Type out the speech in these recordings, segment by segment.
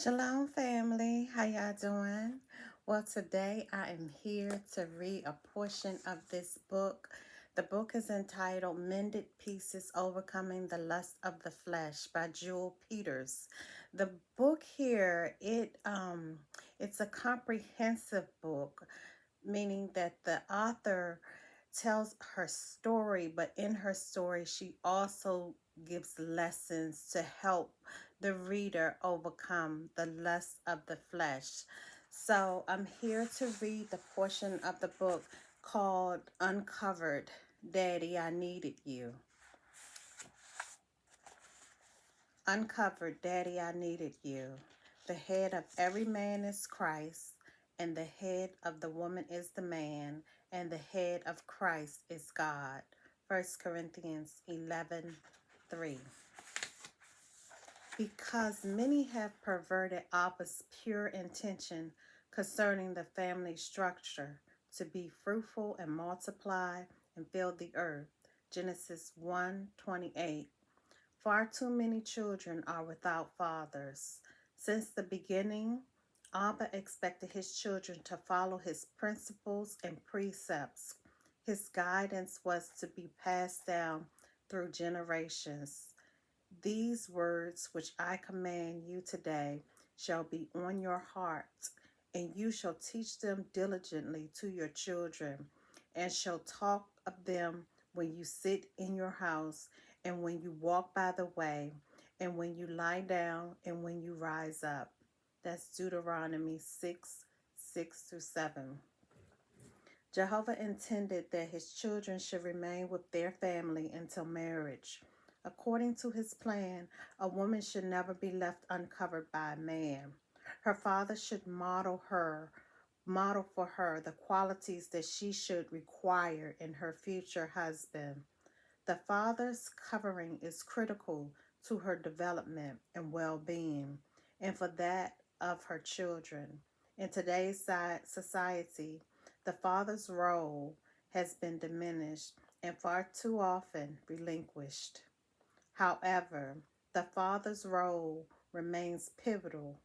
Shalom family, how y'all doing? Well, today I am here to read a portion of this book. The book is entitled Mended Pieces Overcoming the Lust of the Flesh by Jewel Peters. The book here, it's a comprehensive book, meaning that the author tells her story, but in her story, she also gives lessons to help the reader overcome the lust of the flesh. So I'm here to read the portion of the book called Uncovered. Daddy, I Needed You. Uncovered, Daddy, I Needed You. The head of every man is Christ, and the head of the woman is the man, and the head of Christ is God. 1 Corinthians 11:3. Because many have perverted Abba's pure intention concerning the family structure to be fruitful and multiply and fill the earth. Genesis 1:28. Far too many children are without fathers. Since the beginning, Abba expected his children to follow his principles and precepts. His guidance was to be passed down through generations. These words which I command you today shall be on your heart, and you shall teach them diligently to your children, and shall talk of them when you sit in your house, and when you walk by the way, and when you lie down, and when you rise up. That's Deuteronomy 6:6-7. Jehovah intended that his children should remain with their family until marriage. According to his plan, a woman should never be left uncovered by a man. Her father should model for her the qualities that she should require in her future husband. The father's covering is critical to her development and well-being, and for that of her children. In today's society, the father's role has been diminished and far too often relinquished. However, the father's role remains pivotal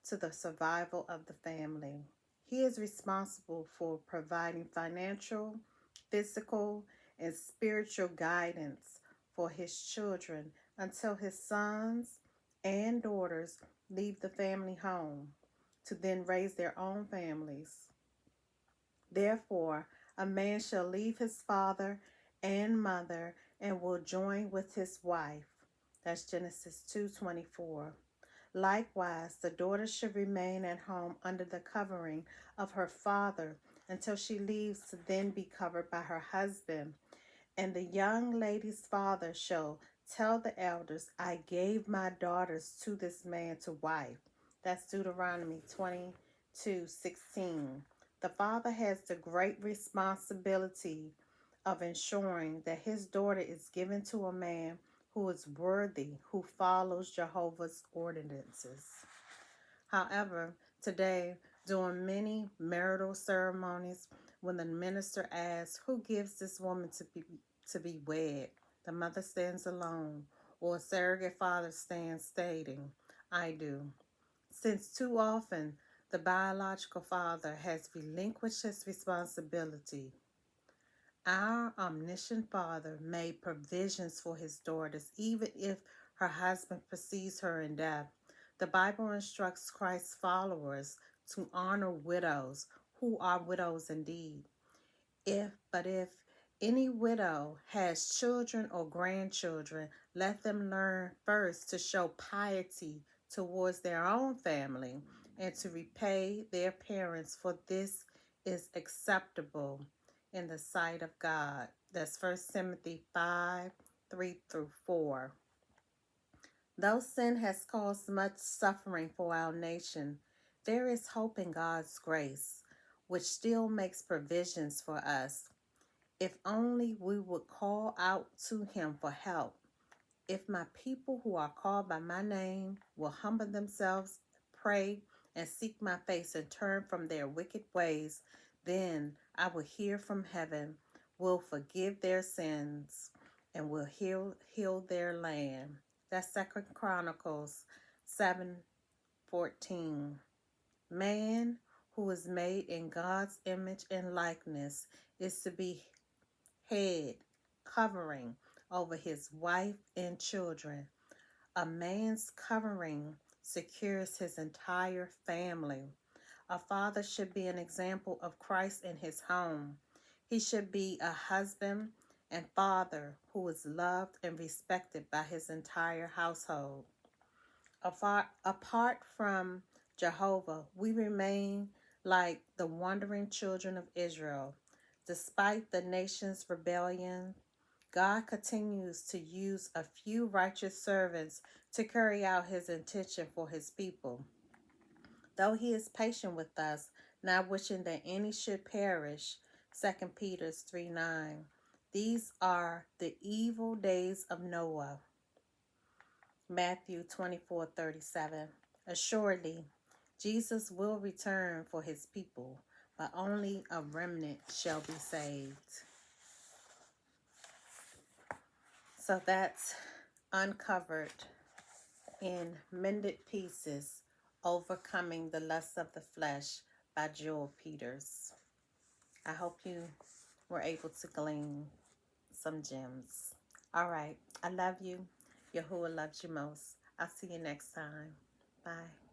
to the survival of the family. He is responsible for providing financial, physical, and spiritual guidance for his children until his sons and daughters leave the family home to then raise their own families. Therefore, a man shall leave his father and mother and will join with his wife. That's Genesis 2:24. Likewise, the daughter should remain at home under the covering of her father until she leaves to then be covered by her husband. And the young lady's father shall tell the elders, I gave my daughters to this man to wife. That's Deuteronomy 22:16. The father has the great responsibility of ensuring that his daughter is given to a man who is worthy, who follows Jehovah's ordinances. However, today, during many marital ceremonies, when the minister asks, who gives this woman to be wed, the mother stands alone, or a surrogate father stands stating, I do. Since too often the biological father has relinquished his responsibility, our omniscient Father made provisions for his daughters, even if her husband precedes her in death. The Bible instructs Christ's followers to honor widows, who are widows indeed. But if any widow has children or grandchildren, let them learn first to show piety towards their own family and to repay their parents, for this is acceptable in the sight of God. That's 1 Timothy 5:3-4. Though sin has caused much suffering for our nation, there is hope in God's grace, which still makes provisions for us. If only we would call out to him for help. If my people who are called by my name will humble themselves, pray, and seek my face and turn from their wicked ways, then I will hear from heaven, will forgive their sins, and will heal their land. That's 2 Chronicles 7 14. Man, who is made in God's image and likeness, is to be head, covering over his wife and children. A man's covering secures his entire family. A father should be an example of Christ in his home. He should be a husband and father who is loved and respected by his entire household. Apart from Jehovah, we remain like the wandering children of Israel. Despite the nation's rebellion, God continues to use a few righteous servants to carry out his intention for his people. Though he is patient with us, not wishing that any should perish, 2 Peter 3:9. These are the evil days of Noah. Matthew 24:37. Assuredly, Jesus will return for his people, but only a remnant shall be saved. So that's uncovered in Mended Pieces, Overcoming the Lust of the Flesh by Joel Peters. I hope you were able to glean some gems. All right. I love you. Yahuwah loves you most. I'll see you next time. Bye.